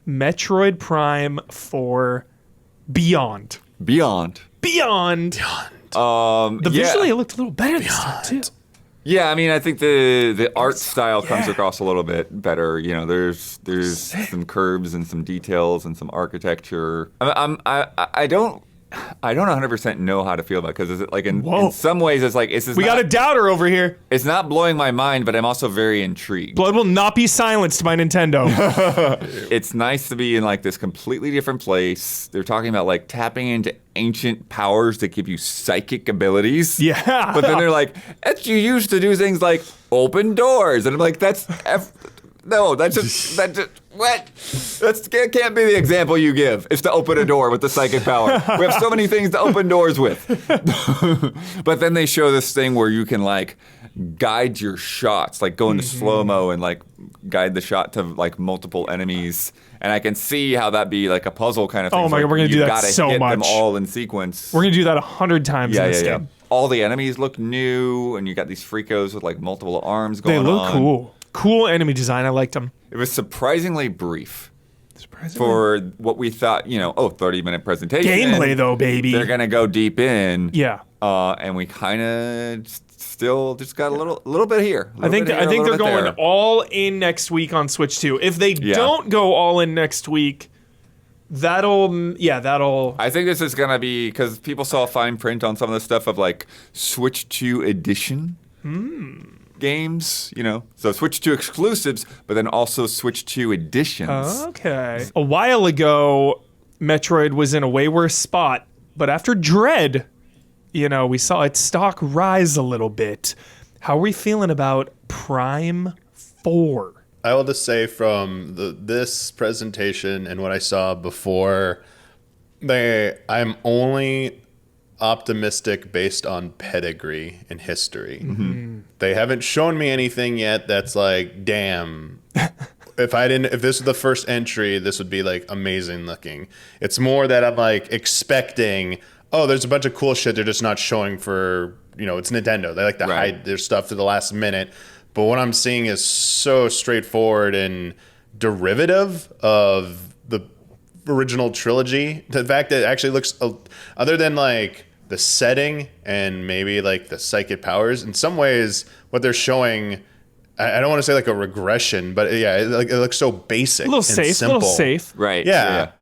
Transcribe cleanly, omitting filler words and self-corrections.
Metroid Prime 4 Beyond. Beyond. Visually, it looked a little better this time, too. Yeah, I mean, I think the art style comes across a little bit better. You know, there's some curves and some details and some architecture. I don't 100% know how to feel about it because in some ways it's like we got a doubter over here. It's not blowing my mind, but I'm also very intrigued. Blood will not be silenced by Nintendo. It's nice to be in like this completely different place. They're talking about like tapping into ancient powers that give you psychic abilities. Yeah. But then they're like, you used to do things like open doors. And I'm like, no, that just what? That can't be the example you give. It's to open a door with the psychic power. We have so many things to open doors with. But then they show this thing where you can like guide your shots, like go into slow-mo and like guide the shot to like multiple enemies. And I can see how that'd be like a puzzle kind of thing. Oh my God, we're gonna do that so much. You gotta hit them all in sequence. We're gonna do that 100 times in this game. All the enemies look new, and you got these freakos with like multiple arms going on. They look cool. Cool enemy design. I liked them. It was surprisingly brief. For what we thought, 30-minute presentation. Gameplay, though, baby. They're going to go deep in. Yeah. And we kind of still just got a little bit here. I think they're going all in next week on Switch 2. If they don't go all in next week, that'll. I think this is going to be, because people saw fine print on some of the stuff of like Switch 2 edition. Games, so Switch 2 exclusives, but then also Switch 2 editions. Okay. A while ago, Metroid was in a way worse spot, but after Dread, we saw its stock rise a little bit. How are we feeling about Prime 4? I will just say from this presentation and what I saw before, I'm only optimistic based on pedigree and history. They haven't shown me anything yet that's like, damn, if this was the first entry, this would be like amazing looking. It's more that I'm like expecting, there's a bunch of cool shit they're just not showing for, it's Nintendo. They like to hide their stuff to the last minute. But what I'm seeing is so straightforward and derivative of the original trilogy. The fact that it actually looks, other than like the setting and maybe like the psychic powers, in some ways what they're showing, I don't want to say like a regression, but it looks so basic and simple. A little safe. Right. Yeah.